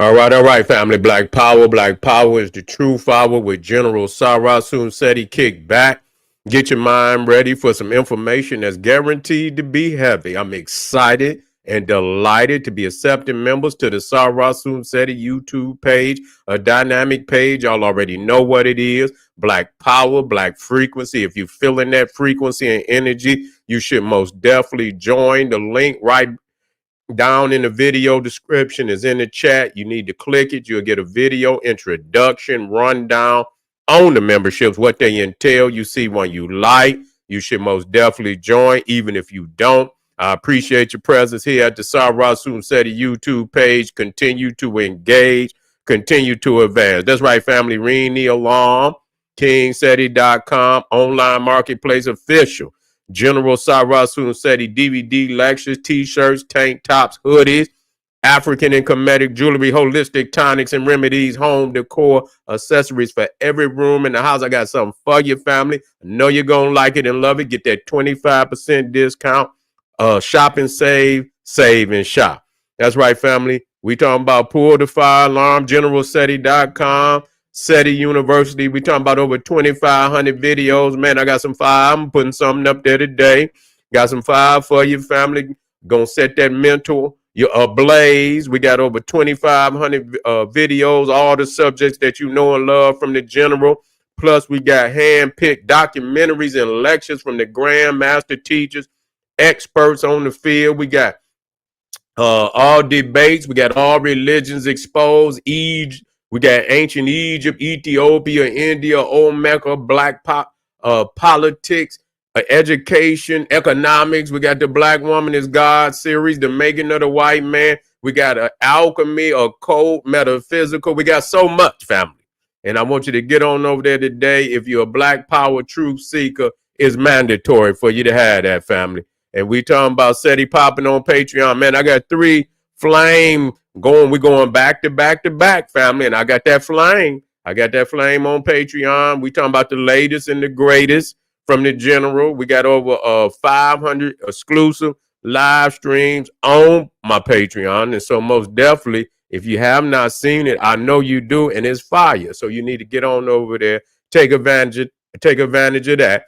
All right, family. Black Power. Black Power is the true power with General Sarasun Seti kick back. Get your mind ready for some information that's guaranteed to be heavy. I'm excited and delighted to be accepting members to the Sarasun Seti YouTube page, a dynamic page. Y'all already know what it is. Black Power, Black Frequency. If you're feeling that frequency and energy, you should most definitely join. The link right down in the video description is in the chat. You need to click it. You'll get a video introduction rundown on the memberships, what they entail. You see one you like, you should most definitely join, even if you don't. I appreciate your presence here at the Sarasun Seti YouTube page. Continue to engage, continue to advance. That's right, family. Ring the alarm. KingSeti.com, online marketplace official. General Sarasun Seti DVD lectures, t-shirts, tank tops, hoodies, African and Kemetic jewelry, holistic tonics and remedies, home decor, accessories for every room in the house. I got something for your family. I know you're going to like it and love it. Get that 25% discount. Shop and save, save and shop. That's right, family. We talking about pull the fire alarm, GeneralSeti.com. Seti University, we talking about over 2,500 videos. Man, I got some fire. I'm putting something up there today. Got some fire for your family. Gonna set that mental ablaze. We got over 2,500 videos, all the subjects that you know and love from the general. Plus, we got hand-picked documentaries and lectures from the Grandmaster teachers, experts on the field. We got all debates. We got all religions exposed. We got ancient Egypt, Ethiopia, India, Olmeca, black politics, education, economics. We got the Black Woman is God series, the making of the white man. We got alchemy, occult, metaphysical. We got so much, family. And I want you to get on over there today. If you're a Black Power truth seeker, it's mandatory for you to have that, family. And we talking about Seti popping on Patreon. Man, I got 3 flame we're going back to back, family. And I got that flame. I got that flame on Patreon. We talking about the latest and the greatest from the general. We got over 500 exclusive live streams on my Patreon. And so most definitely, if you have not seen it, I know you do, and it's fire. So you need to get on over there, take advantage of that.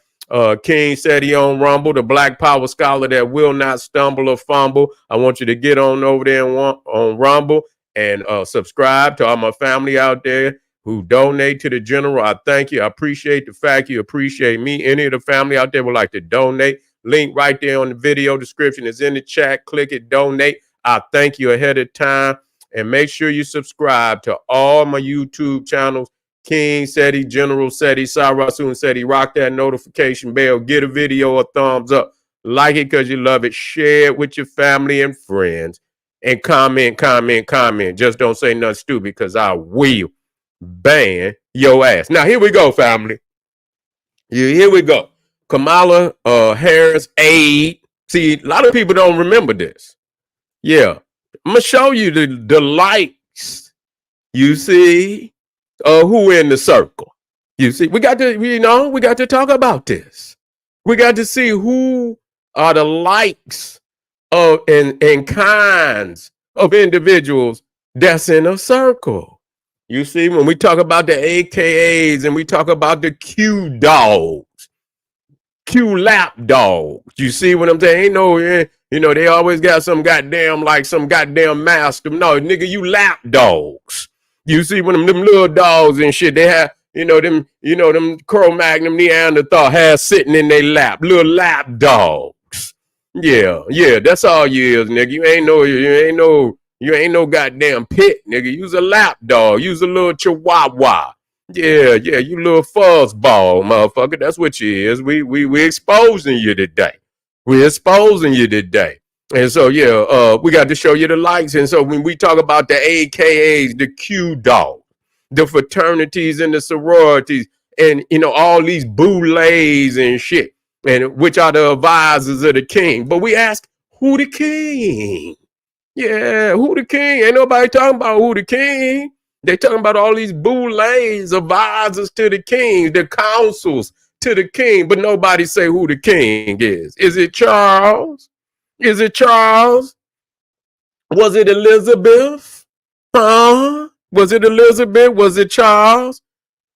King Seti on Rumble, the Black Power scholar that will not stumble or fumble. I want you to get on over there on Rumble and subscribe to all my family out there who donate to the general. I thank you. I appreciate the fact you appreciate me. Any of the family out there would like to donate. Link right there on the video description is in the chat. Click it, donate. I thank you ahead of time. And make sure you subscribe to all my YouTube channels. King Seti, General Seti, Sarasun Seti. Rock that notification bell. Get a video a thumbs up. Like it because you love it. Share it with your family and friends. And comment. Just don't say nothing stupid because I will ban your ass. Now, here we go, family. Here we go. Kamala Harris, Aide. See, a lot of people don't remember this. Yeah. I'm going to show you the likes. You see? Who in the circle? You see, we got to talk about this. We got to see who are the likes of and kinds of individuals that's in a circle. You see, when we talk about the AKAs and we talk about the Q dogs, Q lap dogs. You see what I'm saying? They always got some goddamn master. No, nigga, you lap dogs. You see when them little dogs and shit, they have, them Cro-Magnon Neanderthal has sitting in their lap, little lap dogs. Yeah, that's all you is, nigga. You ain't no goddamn pit, nigga. You's a lap dog. You's a little chihuahua. Yeah, you little fuzzball, motherfucker. That's what you is. We exposing you today. We're exposing you today. And so, we got to show you the likes. And so when we talk about the AKAs, the Q dog, the fraternities and the sororities, and, all these boulets and shit, and which are the advisors of the king. But we ask, who the king? Yeah, who the king? Ain't nobody talking about who the king. They talking about all these boulets, advisors to the king, the councils to the king. But nobody say who the king is. Is it Charles? Is it Charles? Was it Elizabeth? Huh? Was it Elizabeth? Was it Charles?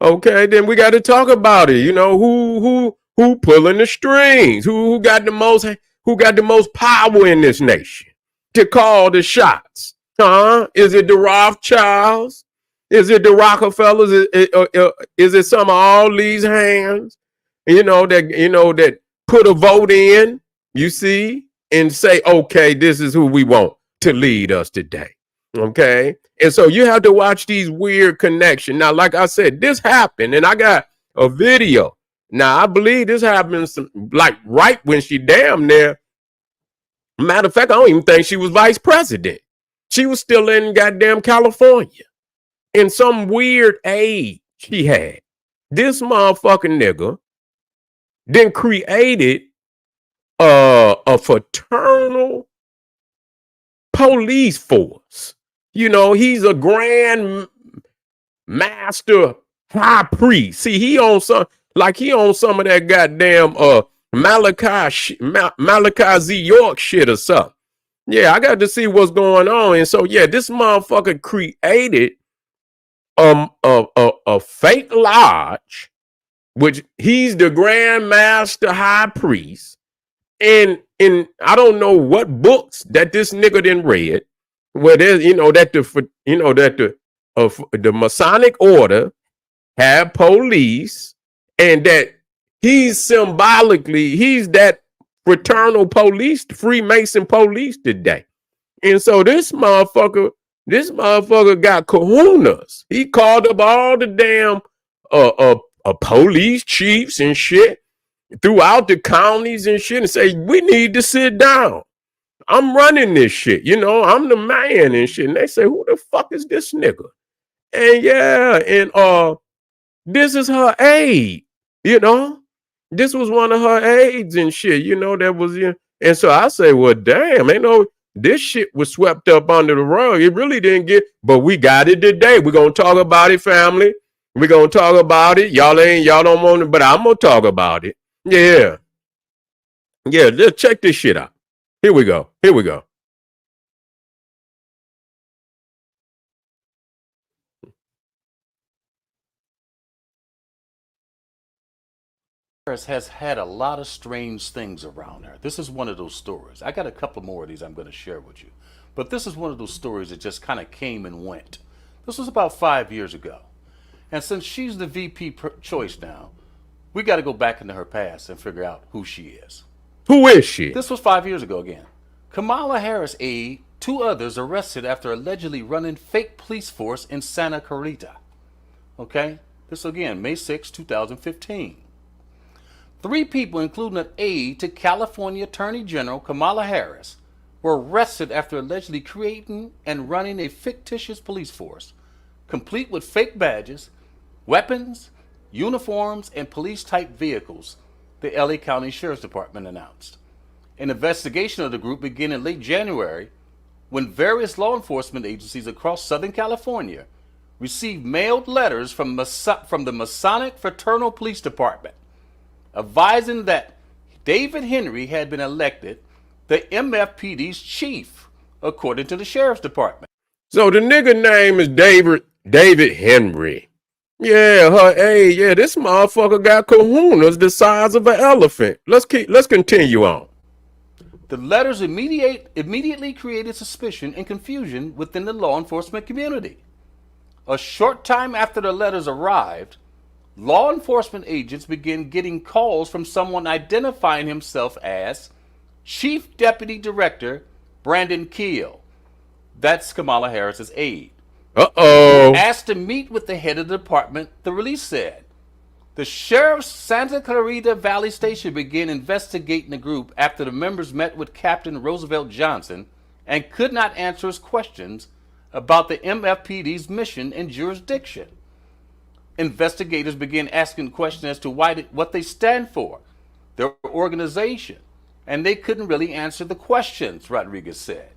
Okay, then we got to talk about it. You know, who pulling the strings? Who got the most power in this nation to call the shots? Huh? Is it the Rothschilds? Is it the Rockefellers? Is it some of all these hands? That put a vote in, you see, and say, okay, this is who we want to lead us today. Okay. And so you have to watch these weird connections. Now, like I said, this happened, and I got a video. Now, I believe this happened like right when she damn near. Matter of fact, I don't even think she was vice president. She was still in goddamn California in some weird aide she had. This motherfucking nigga then created a fraternal police force. You know, he's a grand master high priest. See, he on some of that goddamn Malachi Z. York shit or something. Yeah, I got to see what's going on. And so yeah, this motherfucker created a fake lodge, which he's the Grandmaster High Priest, and I don't know what books that this nigga didn't read, where there's that the Masonic order have police, and that he's that fraternal police, Freemason police today. And so this motherfucker got kahunas. He called up all the damn police chiefs and shit throughout the counties and shit and say, we need to sit down. I'm running this shit. You know, I'm the man and shit. And they say, who the fuck is this nigga? And yeah, and this is her aide, you know? This was one of her aides and shit, you know, that was in. And so I say, well, damn, this shit was swept up under the rug. It really didn't but we got it today. We're going to talk about it, family. We're going to talk about it. Y'all don't want it, but I'm going to talk about it. Yeah. Yeah, just check this shit out. Here we go. Has had a lot of strange things around her. This is one of those stories. I got a couple more of these I'm going to share with you. But this is one of those stories that just kind of came and went. This was about 5 years ago. And since she's the VP choice now, we got to go back into her past and figure out who she is. Who is she? This was 5 years ago again. Kamala Harris aide, 2 others arrested after allegedly running fake police force in Santa Clarita. Okay? This again, May 6, 2015. 3 people, including an aide to California Attorney General Kamala Harris, were arrested after allegedly creating and running a fictitious police force, complete with fake badges, weapons, uniforms, and police-type vehicles, the LA County Sheriff's Department announced. An investigation of the group began in late January when various law enforcement agencies across Southern California received mailed letters from the Masonic Fraternal Police Department advising that David Henry had been elected the MFPD's chief, according to the Sheriff's Department. So the nigga name is David Henry. Yeah, this motherfucker got kahunas the size of an elephant. Let's continue on. The letters immediately created suspicion and confusion within the law enforcement community. A short time after the letters arrived, law enforcement agents began getting calls from someone identifying himself as Chief Deputy Director Brandon Kiel. That's Kamala Harris's aide. Asked to meet with the head of the department, the release said. The sheriff's Santa Clarita Valley Station began investigating the group after the members met with Captain Roosevelt Johnson and could not answer his questions about the MFPD's mission and jurisdiction. Investigators began asking questions as to what they stand for, their organization, and they couldn't really answer the questions, Rodriguez said.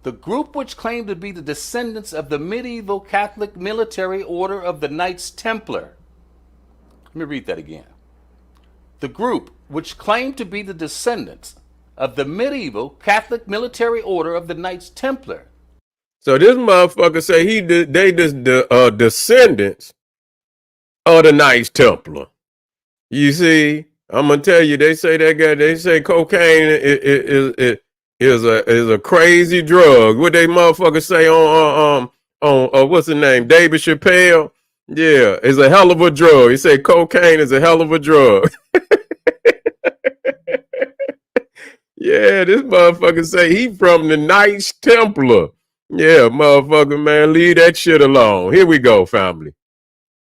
The group, which claimed to be the descendants of the medieval Catholic military order of the Knights Templar. Let me read that again. The group, which claimed to be the descendants of the medieval Catholic military order of the Knights Templar. So this motherfucker say they the descendants of the Knights Templar. You see, I'm gonna tell you, they say that guy. They say cocaine is a crazy drug. What they motherfucker say on what's the name? David Chappelle. Yeah, it's a hell of a drug. He said cocaine is a hell of a drug. Yeah, this motherfucker say he from the Knights Templar. Yeah, motherfucker, man, leave that shit alone. Here we go, family.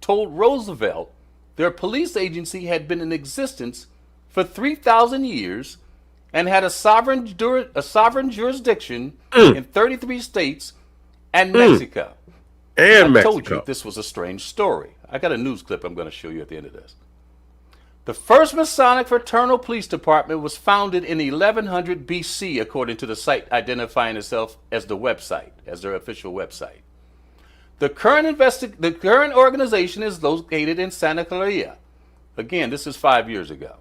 Told Roosevelt their police agency had been in existence for 3,000 years and had a sovereign jurisdiction in 33 states and Mexico. And I Mexico. told you this was a strange story. I got a news clip I'm going to show you at the end of this. The first Masonic fraternal police department was founded in 1100 BC, according to the site identifying itself as the website, as their official website. The current organization is located in Santa Clarita. Again, this is 5 years ago.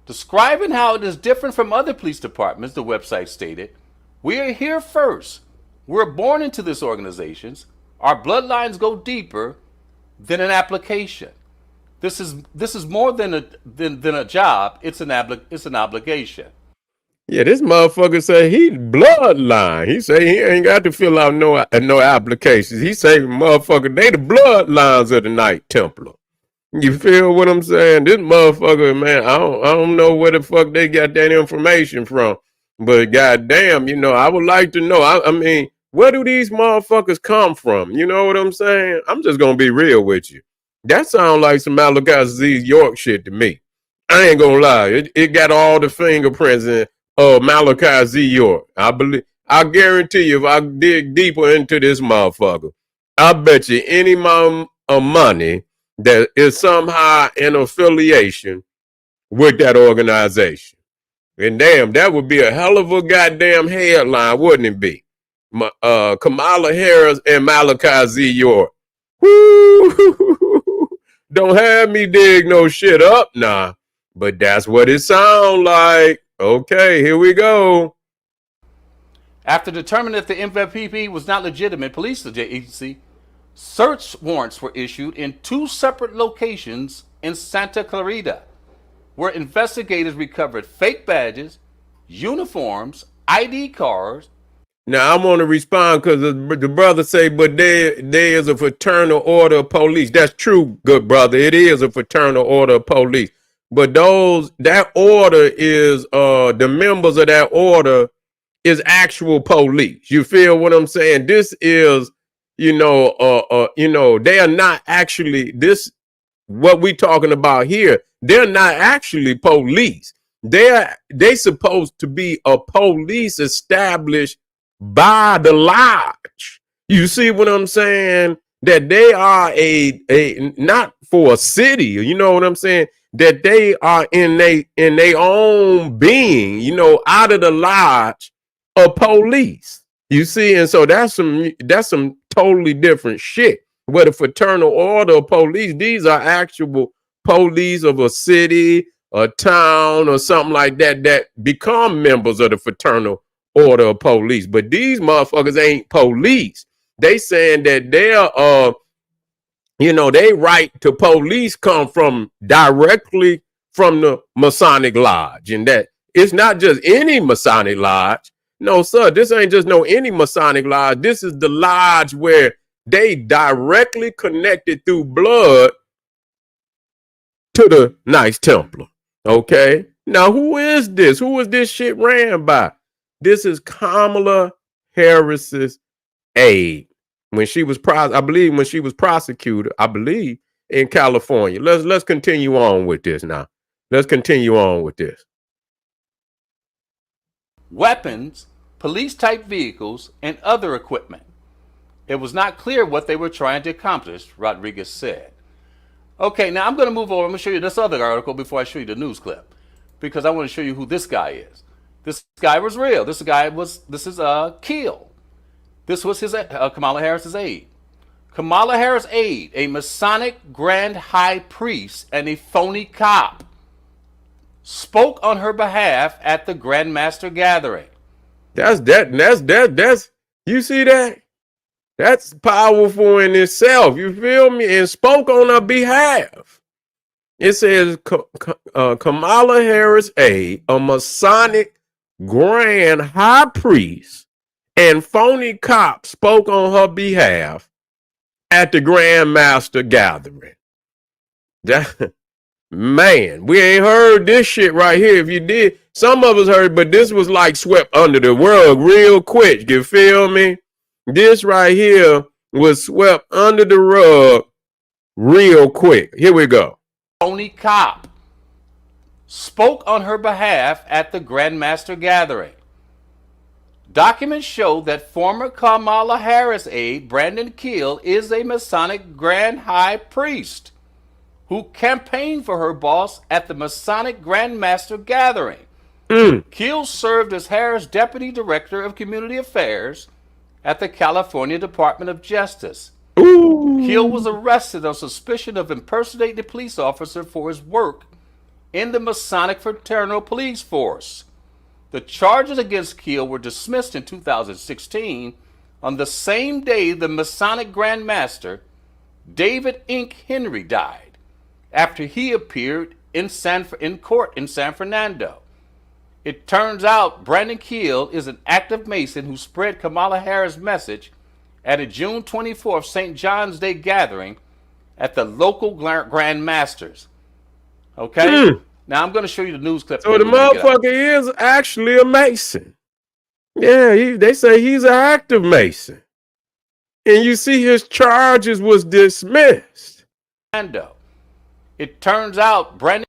Describing how it is different from other police departments, the website stated, "We are here first. We're born into this organization. Our bloodlines go deeper than an application. This is more than a job. It's an obligation." Yeah, this motherfucker say he bloodline. He say he ain't got to fill out no applications. He say, motherfucker, they the bloodlines of the Knight Templar. You feel what I'm saying? This motherfucker, man, I don't know where the fuck they got that information from. But goddamn, I would like to know. I mean, where do these motherfuckers come from? You know what I'm saying? I'm just gonna be real with you. That sounds like some Malachi Z. York shit to me. I ain't gonna lie. It got all the fingerprints in Malachi Z. York. I guarantee you, if I dig deeper into this motherfucker, I bet you any amount of money that is somehow in affiliation with that organization. And damn, that would be a hell of a goddamn headline, wouldn't it be? Kamala Harris and Malachi Z. York. Woo! Don't have me dig no shit up, nah. But that's what it sounds like. Okay, here we go. After determining that the MFPP was not legitimate police agency, search warrants were issued in 2 separate locations in Santa Clarita, where investigators recovered fake badges, uniforms, ID cards. Now I want to respond because the brother say, but there is a fraternal order of police. That's true, good brother. It is a fraternal order of police. But that order is the members of that order is actual police. You feel what I'm saying? This is, they are not actually what we talking about here. They're not actually police. They supposed to be a police established by the lodge. You see what I'm saying? That they are a not for a city. You know what I'm saying? That they are in their own being, out of the lodge of police. You see, and so that's some totally different shit. Where the fraternal order of police, these are actual police of a city, a town, or something like that become members of the fraternal order of police. But these motherfuckers ain't police. They saying that they right to police come from directly from the Masonic Lodge, and that it's not just any Masonic Lodge. No, sir, this ain't just any Masonic Lodge. This is the lodge where they directly connected through blood to the Knights Templar. Okay, now who is this? Who is this shit ran by? This is Kamala Harris's aide. When she was prosecuted, I believe, in California. Let's continue on with this now. Let's continue on with this. Weapons, police-type vehicles, and other equipment. It was not clear what they were trying to accomplish, Rodriguez said. Okay, now I'm going to move over. I'm going to show you this other article before I show you the news clip, because I want to show you who this guy is. This guy was real. This is Kiel. This was his Kamala Harris's aide. Kamala Harris' aide, a Masonic Grand High Priest and a phony cop, spoke on her behalf at the Grandmaster gathering. That's you see that? That's powerful in itself. You feel me? And spoke on her behalf. It says Kamala Harris, a Masonic Grand High Priest, and Phony cop spoke on her behalf at the Grandmaster gathering. That, man, we ain't heard this shit right here. If you did, some of us heard, but this was like swept under the rug real quick. You feel me? This right here was swept under the rug real quick. Here we go. Phony cop spoke on her behalf at the Grandmaster gathering. Documents show that former Kamala Harris aide Brandon Kiel is a Masonic Grand High Priest who campaigned for her boss at the Masonic Grandmaster gathering. Kiel served as Harris' Deputy Director of Community Affairs at the California Department of Justice. Kiel was arrested on suspicion of impersonating a police officer for his work in the Masonic Fraternal Police Force. The charges against Kiel were dismissed in 2016 on the same day the Masonic Grandmaster, David Inc. Henry, died, after he appeared in court in San Fernando. It turns out Brandon Kiel is an active Mason who spread Kamala Harris' message at a June 24th St. John's Day gathering at the local Grandmasters. Okay? Now I'm going to show you the news clip. So the motherfucker is actually a Mason. Yeah, they say he's an active Mason. And you see his charges was dismissed. It turns out Brandon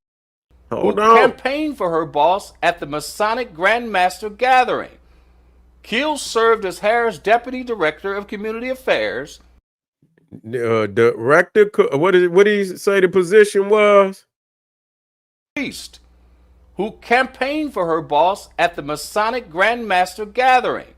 campaigned for her boss at the Masonic Grandmaster gathering. Kiel served as Harris' Deputy Director of Community Affairs. Director, what did he say the position was? Priest, who campaigned for her boss at the Masonic Grandmaster gathering.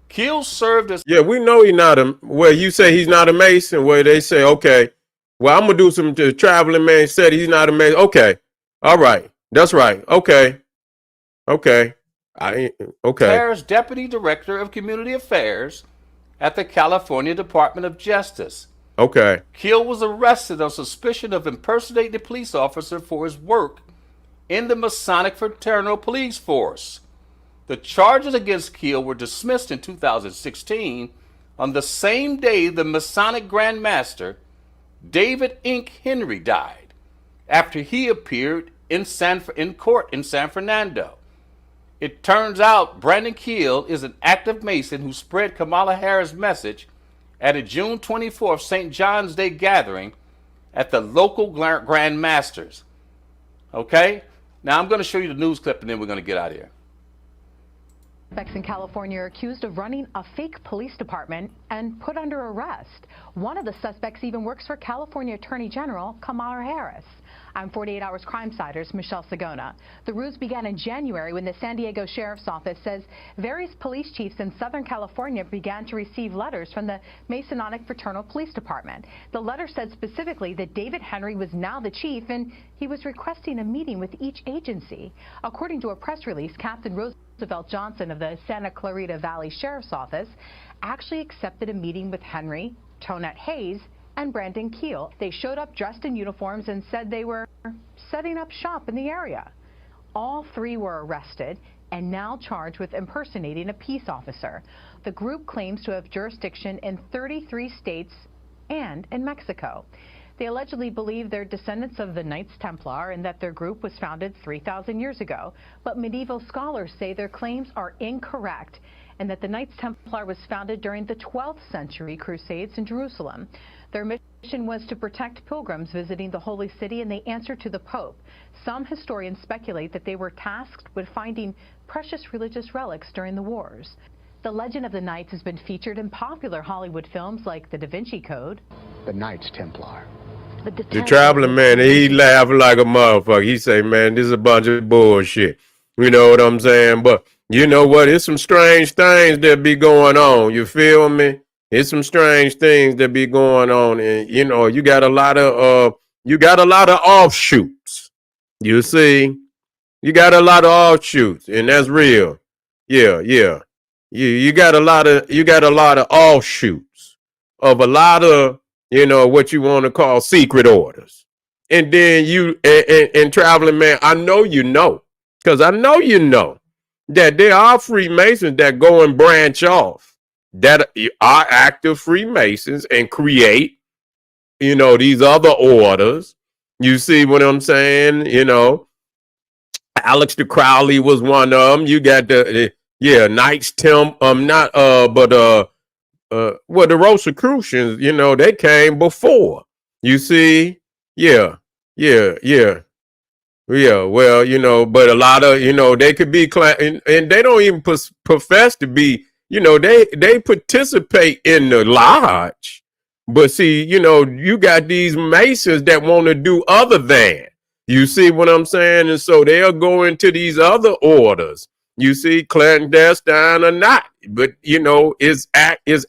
Kiel served as... Yeah, we know he's not a... Well, you say he's not a Mason, where they say, okay, well, I'm going to do some traveling man said he's not a Mason. Okay, all right, that's right, okay. Harris' Deputy Director of Community Affairs at the California Department of Justice. Okay. Kiel was arrested on suspicion of impersonating a police officer for his work in the Masonic Fraternal Police Force. The charges against Kiel were dismissed in 2016 on the same day the Masonic Grandmaster, David Inc. Henry, died, after he appeared in court in San Fernando. It turns out Brandon Kiel is an active Mason who spread Kamala Harris' message at a June 24th St. John's Day gathering at the local Grandmasters. Okay? Now I'm going to show you the news clip and then we're going to get out of here. Suspects in California are accused of running a fake police department and put under arrest. One of the suspects even works for California Attorney General Kamala Harris. I'm 48 Hours Crime-Siders Michelle Sagona. The ruse began in January when the San Diego Sheriff's Office says various police chiefs in Southern California began to receive letters from the Masonic Fraternal Police Department. The letter said specifically that David Henry was now the chief and he was requesting a meeting with each agency. According to a press release, Captain Roosevelt Johnson of the Santa Clarita Valley Sheriff's Office actually accepted a meeting with Henry, Tonette Hayes, and Brandon Kiel. They showed up dressed in uniforms and said they were setting up shop in the area. All three were arrested and now charged with impersonating a peace officer. The group claims to have jurisdiction in 33 states and in Mexico. They allegedly believe they're descendants of the Knights Templar and that their group was founded 3,000 years ago. But medieval scholars say their claims are incorrect and that the Knights Templar was founded during the 12th century Crusades in Jerusalem. Their mission was to protect pilgrims visiting the Holy City, and they answered to the Pope. Some historians speculate that they were tasked with finding precious religious relics during the wars. The legend of the Knights has been featured in popular Hollywood films like The Da Vinci Code. The Knights Templar. The traveling man, he laughed like a motherfucker. He say, man, this is a bunch of bullshit. You know what I'm saying? But you know what? It's some strange things that be going on. You feel me? It's some strange things that be going on. And, you know, you got a lot of offshoots. You see? You got a lot of offshoots, and that's real. Yeah. You got a lot of offshoots. of a lot of, what you want to call secret orders. And then you, and traveling man, I know because I know that there are Freemasons that go and branch off that are active Freemasons and create, these other orders. You see what I'm saying? Alex de Crowley was one of them. You got Knights the Rosicrucians, they came before. You see? Yeah. Well, but a lot of, they could be, and they don't even profess to be, they participate in the lodge. But see, you got these Masons that want to do other than. You see what I'm saying? And so they'll go into these other orders. You see, clandestine or not, but is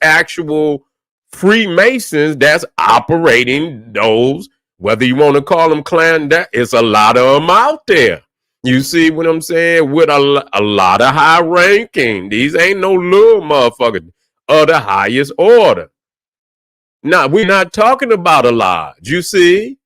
actual Freemasons that's operating those. Whether you want to call them clandestine, it's a lot of them out there. You see what I'm saying? With a lot of high ranking. These ain't no little motherfuckers of the highest order. Now, we're not talking about a lodge. You see,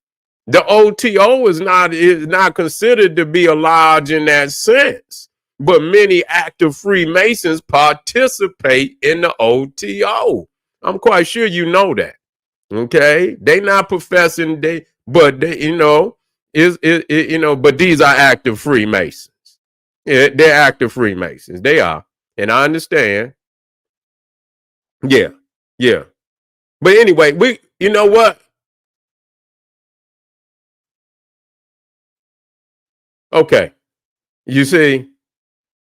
the OTO is not considered to be a lodge in that sense. But many active Freemasons participate in the OTO. I'm quite sure you know that. Okay, they not professing but they, but these are active Freemasons. Yeah, they're active Freemasons. They are, and I understand. Yeah. But anyway, you know what? Okay, you see,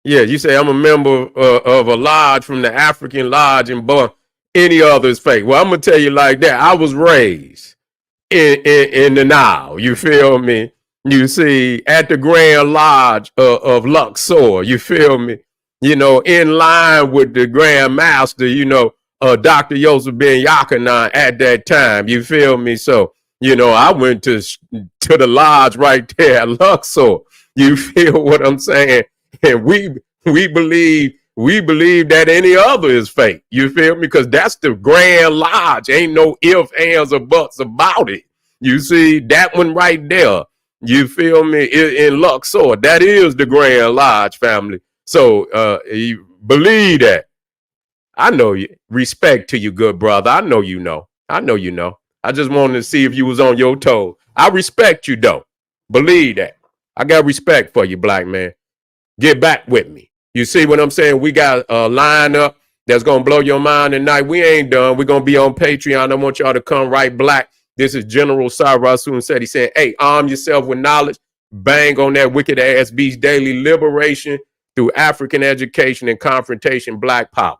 you say I'm a member of a lodge from the African Lodge, and any other is fake. Well, I'm gonna tell you like that. I was raised in the Nile. You feel me? You see, at the Grand Lodge of Luxor. You feel me? In line with the Grandmaster. Dr. Yosef Ben Yakanan at that time. You feel me? So I went to the lodge right there at Luxor. You feel what I'm saying? And we believe that any other is fake. You feel me? Because that's the Grand Lodge. Ain't no ifs, ands, or buts about it. You see, that one right there. You feel me? In Luxor. That is the Grand Lodge, family. So you believe that. I know you. Respect to you, good brother. I know you know. I just wanted to see if you was on your toes. I respect you, though. Believe that. I got respect for you, black man. Get back with me. You see what I'm saying? We got a lineup that's going to blow your mind tonight. We ain't done. We're going to be on Patreon. I want y'all to come right black. This is General Seti said. He said, hey, arm yourself with knowledge. Bang on that wicked ass beast. Daily liberation through African education and confrontation. Black power.